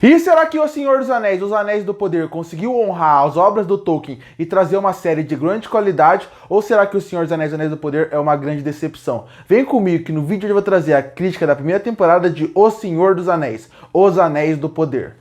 E será que O Senhor dos Anéis, Os Anéis do Poder, conseguiu honrar as obras do Tolkien e trazer uma série de grande qualidade? Ou será que O Senhor dos Anéis, Os Anéis do Poder é uma grande decepção? Vem comigo que no vídeo eu vou trazer a crítica da primeira temporada de O Senhor dos Anéis, Os Anéis do Poder.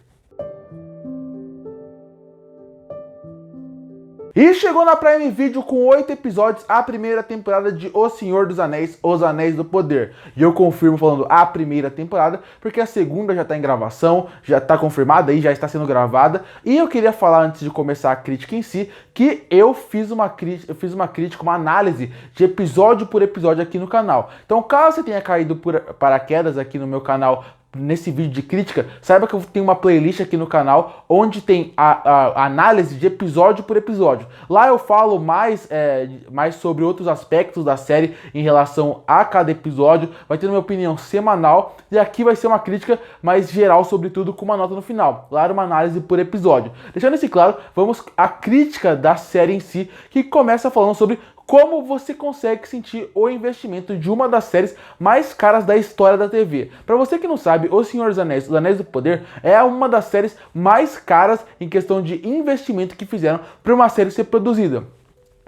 E chegou na Prime Video com 8 episódios a primeira temporada de O Senhor dos Anéis, Os Anéis do Poder. E eu confirmo falando a primeira temporada, porque a segunda já está em gravação, já está confirmada e já está sendo gravada. E eu queria falar, antes de começar a crítica em si, que eu fiz uma crítica, uma análise de episódio por episódio aqui no canal. Então, caso você tenha caído por paraquedas aqui no meu canal, nesse vídeo de crítica, saiba que eu tenho uma playlist aqui no canal onde tem a análise de episódio por episódio. Lá eu falo mais sobre outros aspectos da série em relação a cada episódio. Vai ter minha opinião semanal e aqui vai ser uma crítica mais geral sobre tudo, com uma nota no final. Lá era uma análise por episódio. Deixando isso claro, vamos à crítica da série em si, que começa falando sobre como você consegue sentir o investimento de uma das séries mais caras da história da TV. Para você que não sabe, O Senhor dos Anéis, Os Anéis do Poder é uma das séries mais caras em questão de investimento que fizeram para uma série ser produzida.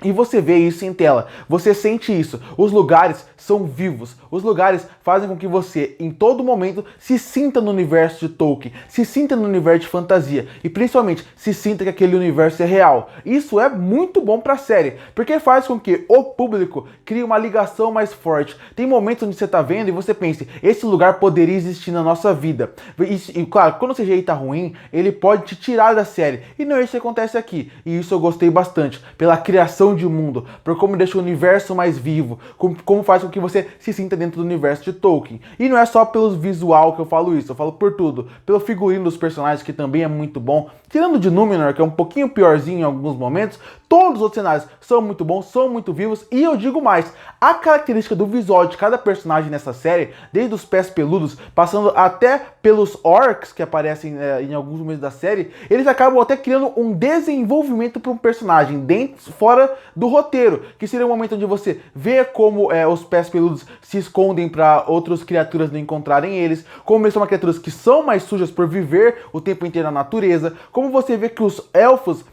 E você vê isso em tela, você sente isso. Os lugares são vivos, os lugares fazem com que você, em todo momento, se sinta no universo de Tolkien, se sinta no universo de fantasia e principalmente se sinta que aquele universo é real. Isso é muito bom para a série, porque faz com que o público crie uma ligação mais forte. Tem momentos onde você está vendo e você pensa, esse lugar poderia existir na nossa vida. E claro, quando o CGI está ruim, ele pode te tirar da série. E não é isso que acontece aqui. E isso eu gostei bastante, pela criação de mundo, por como deixa o universo mais vivo, como faz com que você se sinta dentro do universo de Tolkien. E não é só pelo visual que eu falo isso, eu falo por tudo. Pelo figurino dos personagens, que também é muito bom. Tirando de Númenor, que é um pouquinho piorzinho em alguns momentos, todos os outros cenários são muito bons, são muito vivos. E eu digo mais, a característica do visual de cada personagem nessa série, desde os pés peludos, passando até pelos orcs que aparecem em alguns momentos da série, eles acabam até criando um desenvolvimento para um personagem dentro, fora do roteiro, que seria um momento onde você vê como os pés peludos se escondem para outras criaturas não encontrarem eles, como eles são criaturas que são mais sujas por viver o tempo inteiro na natureza, como você vê que os elfos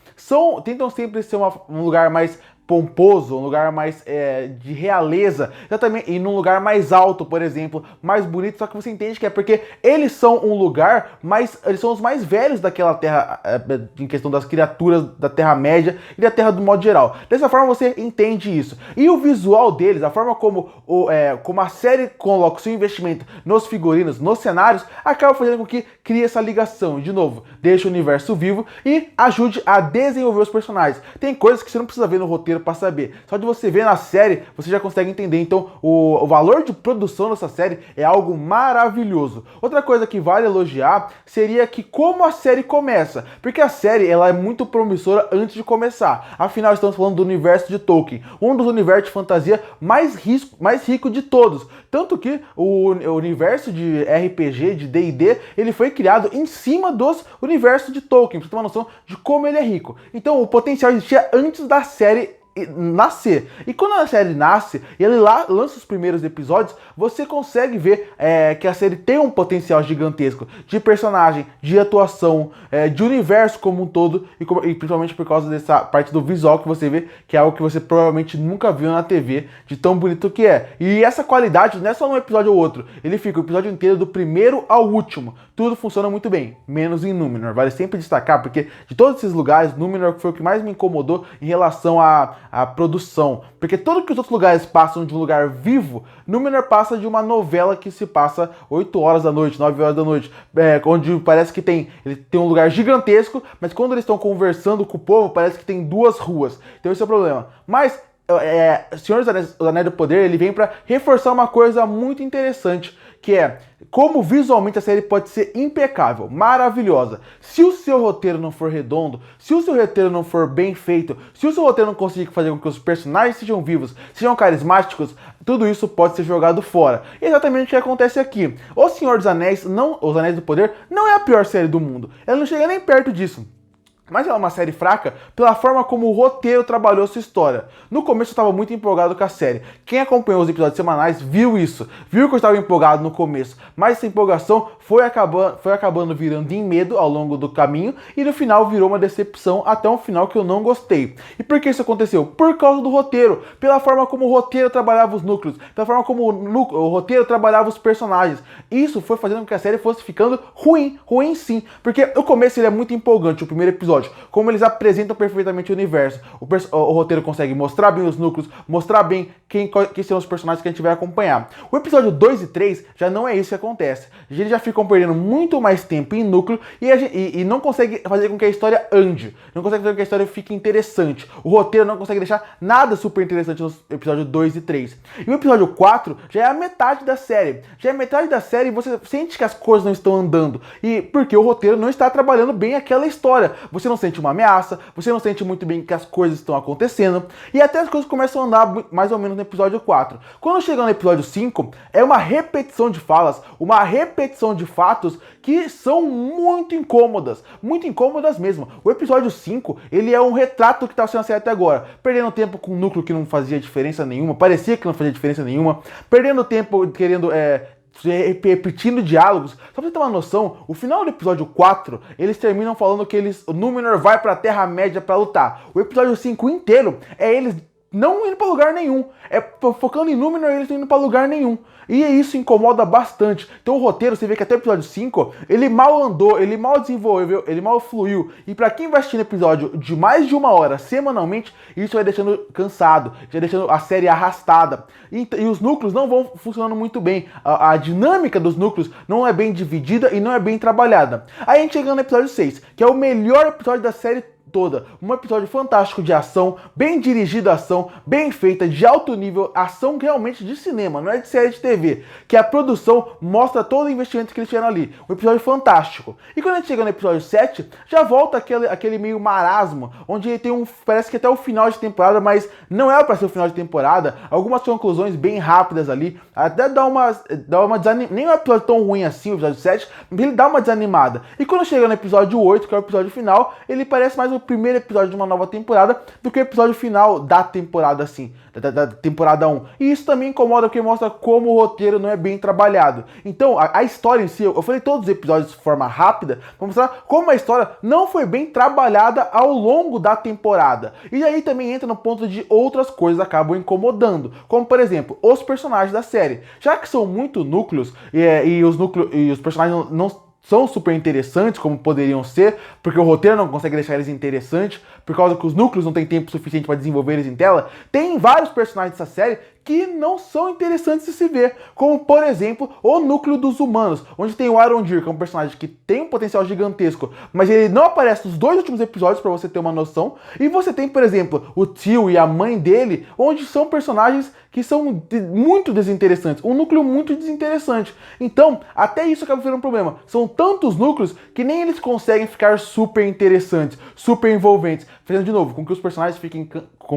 tentam sempre ser um lugar mais pomposo, um lugar mais de realeza, exatamente, e num lugar mais alto, por exemplo, mais bonito, só que você entende que é porque eles são um lugar eles são os mais velhos daquela terra, em questão das criaturas da Terra-média e da Terra do modo geral. Dessa forma você entende isso. E o visual deles, a forma como a série coloca o seu investimento nos figurinos, nos cenários, acaba fazendo com que crie essa ligação, de novo, deixa o universo vivo e ajude a desenvolver os personagens. Tem coisas que você não precisa ver no roteiro para saber. Só de você ver na série, você já consegue entender. Então, o valor de produção dessa série é algo maravilhoso. Outra coisa que vale elogiar seria que como a série começa. Porque a série ela é muito promissora antes de começar. Afinal, estamos falando do universo de Tolkien. Um dos universos de fantasia mais rico de todos. Tanto que o universo de RPG, de D&D, ele foi criado em cima dos universos de Tolkien, pra você ter uma noção de como ele é rico. Então, o potencial existia antes da série nascer. E quando a série nasce e ele lança os primeiros episódios, você consegue ver que a série tem um potencial gigantesco de personagem, de atuação, de universo como um todo, e principalmente por causa dessa parte do visual que você vê, que é algo que você provavelmente nunca viu na TV, de tão bonito que é. E essa qualidade não é só num episódio ou outro, ele fica o episódio inteiro do primeiro ao último. Tudo funciona muito bem, menos em Númenor. Vale sempre destacar, porque de todos esses lugares, Númenor foi o que mais me incomodou em relação à produção. Porque tudo que os outros lugares passam de um lugar vivo, Númenor passa de uma novela que se passa 8 horas da noite, 9 horas da noite, onde parece que ele tem um lugar gigantesco, mas quando eles estão conversando com o povo, parece que tem 2 ruas. Então esse é o problema. Mas Senhor dos Anéis, Os Anéis do Poder, ele vem para reforçar uma coisa muito interessante, que é como visualmente a série pode ser impecável, maravilhosa. Se o seu roteiro não for redondo, se o seu roteiro não for bem feito, se o seu roteiro não conseguir fazer com que os personagens sejam vivos, sejam carismáticos, tudo isso pode ser jogado fora. E é exatamente o que acontece aqui. O Senhor dos Anéis, Os Anéis do Poder, não é a pior série do mundo. Ela não chega nem perto disso. Mas ela é uma série fraca pela forma como o roteiro trabalhou sua história. No começo eu estava muito empolgado com a série. Quem acompanhou os episódios semanais viu isso. Viu que eu estava empolgado no começo. Mas essa empolgação foi acabando virando em medo ao longo do caminho. E no final virou uma decepção até um final que eu não gostei. E por que isso aconteceu? Por causa do roteiro. Pela forma como o roteiro trabalhava os núcleos. Pela forma como o roteiro trabalhava os personagens. Isso foi fazendo com que a série fosse ficando ruim. Ruim sim. Porque no começo ele é muito empolgante, o primeiro episódio. Como eles apresentam perfeitamente o universo. O roteiro consegue mostrar bem os núcleos, mostrar bem quem são os personagens que a gente vai acompanhar. O episódio 2 e 3 já não é isso que acontece. Eles já ficam perdendo muito mais tempo em núcleo e não consegue fazer com que a história ande. Não consegue fazer com que a história fique interessante. O roteiro não consegue deixar nada super interessante nos episódios 2 e 3. E o episódio 4 já é a metade da série. Já é a metade da série e você sente que as coisas não estão andando. E porque o roteiro não está trabalhando bem aquela história. Você não sente uma ameaça, você não sente muito bem que as coisas estão acontecendo, e até as coisas começam a andar mais ou menos no episódio 4. Quando chega no episódio 5, é uma repetição de falas, uma repetição de fatos que são muito incômodas mesmo. O episódio 5, ele é um retrato do que está sendo a série até agora, perdendo tempo com um núcleo que não fazia diferença nenhuma, parecia que não fazia diferença nenhuma, perdendo tempo querendo repetindo diálogos. Só pra você ter uma noção, o final do episódio 4, eles terminam falando que o Númenor vai pra Terra-média pra lutar. O episódio 5 inteiro é eles não indo pra lugar nenhum. É focando em Númenor, eles não indo pra lugar nenhum. E isso incomoda bastante. Então o roteiro, você vê que até o episódio 5, ele mal andou, ele mal desenvolveu, ele mal fluiu. E pra quem vai assistir episódio de mais de 1 hora semanalmente, isso vai deixando cansado, vai deixando a série arrastada. E os núcleos não vão funcionando muito bem. A dinâmica dos núcleos não é bem dividida e não é bem trabalhada. Aí a gente chega no episódio 6, que é o melhor episódio da série toda. Um episódio fantástico de ação, bem dirigida ação, bem feita, de alto nível, ação realmente de cinema, não é de série de TV, que a produção mostra todo o investimento que eles tiveram ali. Um episódio fantástico. E quando a gente chega no episódio 7, já volta aquele meio marasmo, onde ele tem parece que até o final de temporada, mas não é para ser o final de temporada, algumas conclusões bem rápidas ali, até dá uma desanimada, nem é um episódio tão ruim assim, o episódio 7, mas ele dá uma desanimada. E quando chega no episódio 8, que é o episódio final, ele parece mais o primeiro episódio de uma nova temporada do que o episódio final da temporada assim, da temporada 1. E isso também incomoda porque mostra como o roteiro não é bem trabalhado. Então, a história em si, eu falei todos os episódios de forma rápida para mostrar como a história não foi bem trabalhada ao longo da temporada. E aí também entra no ponto de outras coisas acabam incomodando, como por exemplo, os personagens da série. Já que são muito núcleos e os personagens não são super interessantes, como poderiam ser, porque o roteiro não consegue deixar eles interessantes, por causa que os núcleos não têm tempo suficiente para desenvolver eles em tela. Tem vários personagens dessa série que não são interessantes de se ver, como por exemplo o núcleo dos humanos, onde tem o Arondir, que é um personagem que tem um potencial gigantesco, mas ele não aparece nos 2 últimos episódios para você ter uma noção. E você tem, por exemplo, o tio e a mãe dele, onde são personagens que são muito desinteressantes, um núcleo muito desinteressante. Então, até isso acaba sendo um problema. São tantos núcleos que nem eles conseguem ficar super interessantes, super envolventes, fazendo de novo com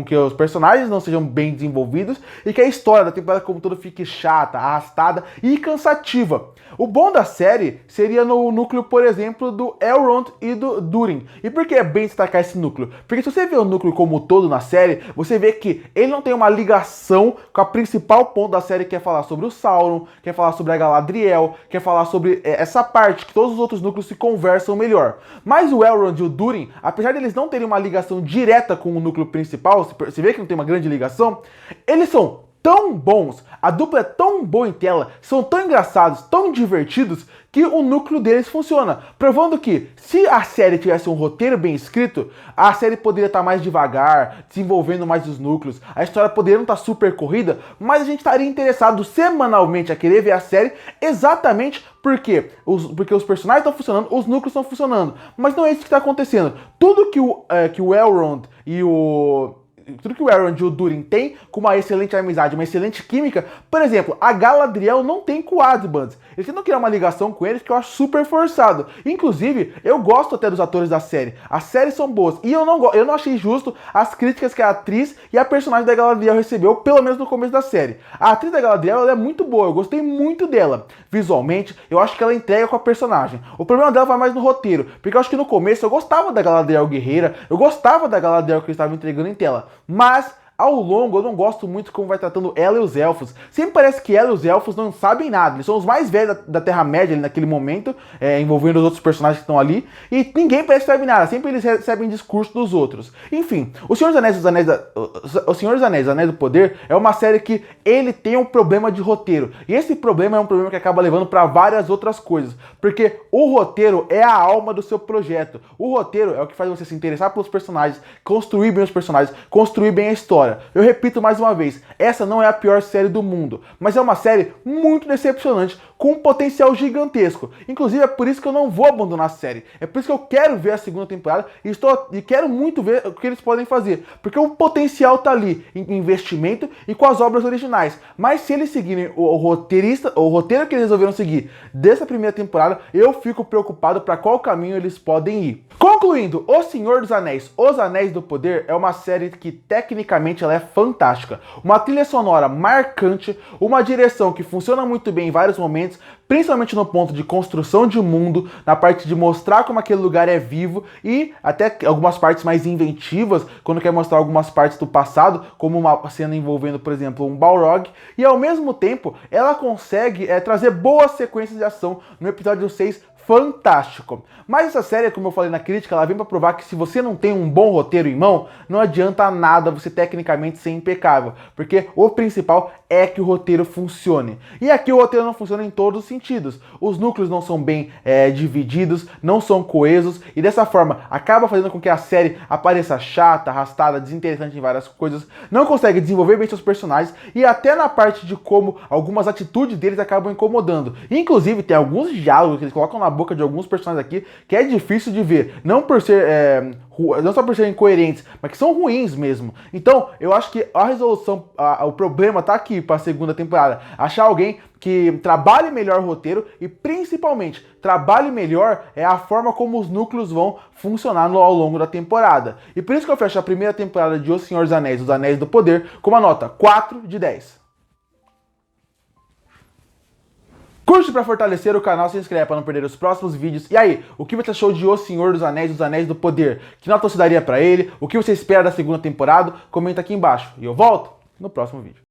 que os personagens não sejam bem desenvolvidos e que a história da temporada como todo fique chata, arrastada e cansativa. O bom da série seria no núcleo, por exemplo, do Elrond e do Durin. E por que é bem destacar esse núcleo? Porque se você vê o núcleo como todo na série, você vê que ele não tem uma ligação com a principal ponto da série, que é falar sobre o Sauron, quer falar sobre a Galadriel, quer falar sobre essa parte que todos os outros núcleos se conversam melhor. Mas o Elrond e o Durin, apesar de eles não terem uma ligação direta com o núcleo principal, você vê que não tem uma grande ligação, eles são tão bons, a dupla é tão boa em tela, são tão engraçados, tão divertidos, que o núcleo deles funciona, provando que se a série tivesse um roteiro bem escrito, a série poderia estar mais devagar, desenvolvendo mais os núcleos, a história poderia não estar super corrida, mas a gente estaria interessado semanalmente a querer ver a série exatamente porque os personagens estão funcionando, os núcleos estão funcionando, mas não é isso que está acontecendo. Tudo que o Elrond e o o Elrond e o Durin têm com uma excelente amizade, uma excelente química. Por exemplo, a Galadriel não tem com o Aziband. Eles tentam criar uma ligação com eles que eu acho super forçado. Inclusive, eu gosto até dos atores da série. As séries são boas. E eu não achei justo as críticas que a atriz e a personagem da Galadriel recebeu, pelo menos no começo da série. A atriz da Galadriel, ela é muito boa. Eu gostei muito dela. Visualmente, eu acho que ela entrega com a personagem. O problema dela vai mais no roteiro. Porque eu acho que no começo eu gostava da Galadriel guerreira. Eu gostava da Galadriel que eles estavam entregando em tela. Mas ao longo, eu não gosto muito como vai tratando ela e os elfos. Sempre parece que ela e os elfos não sabem nada. Eles são os mais velhos da Terra-média ali naquele momento, envolvendo os outros personagens que estão ali. E ninguém parece que sabe nada. Sempre eles recebem discurso dos outros. Enfim, O Senhor dos Anéis, O Senhor dos Anéis, Anéis do Poder, é uma série que ele tem um problema de roteiro. E esse problema é um problema que acaba levando para várias outras coisas. Porque o roteiro é a alma do seu projeto. O roteiro é o que faz você se interessar pelos personagens, construir bem os personagens, construir bem a história. Eu repito mais uma vez, essa não é a pior série do mundo, mas é uma série muito decepcionante, com um potencial gigantesco. Inclusive é por isso que eu não vou abandonar a série, é por isso que eu quero ver a segunda temporada e quero muito ver o que eles podem fazer, porque o potencial tá ali em investimento e com as obras originais. Mas se eles seguirem o roteiro que eles resolveram seguir dessa primeira temporada, eu fico preocupado para qual caminho eles podem ir. Concluindo, O Senhor dos Anéis, Os Anéis do Poder é uma série que tecnicamente ela é fantástica. Uma trilha sonora marcante, uma direção que funciona muito bem em vários momentos, principalmente no ponto de construção de mundo, na parte de mostrar como aquele lugar é vivo e até algumas partes mais inventivas, quando quer mostrar algumas partes do passado, como uma cena envolvendo, por exemplo, um Balrog, e ao mesmo tempo ela consegue trazer boas sequências de ação. No episódio 6, fantástico. Mas essa série, como eu falei na crítica, ela vem para provar que se você não tem um bom roteiro em mão, não adianta nada você tecnicamente ser impecável, porque o principal é que o roteiro funcione. E aqui o roteiro não funciona em todos os sentidos. Os núcleos não são bem divididos, não são coesos, e dessa forma acaba fazendo com que a série apareça chata, arrastada, desinteressante em várias coisas, não consegue desenvolver bem seus personagens, e até na parte de como algumas atitudes deles acabam incomodando. Inclusive, tem alguns diálogos que eles colocam na boca de alguns personagens aqui que é difícil de ver, não só por serem incoerentes, mas que são ruins mesmo. Então, eu acho que a resolução, o problema tá aqui para a segunda temporada. Achar alguém que trabalhe melhor o roteiro e, principalmente, trabalhe melhor a forma como os núcleos vão funcionar ao longo da temporada. E por isso que eu fecho a primeira temporada de O Senhor dos Anéis, Os Anéis do Poder, com uma nota 4 de 10. Curte para fortalecer o canal, se inscreve para não perder os próximos vídeos. E aí, o que você achou de O Senhor dos Anéis, Os Anéis do Poder? Que nota você daria para ele? O que você espera da segunda temporada? Comenta aqui embaixo. E eu volto no próximo vídeo.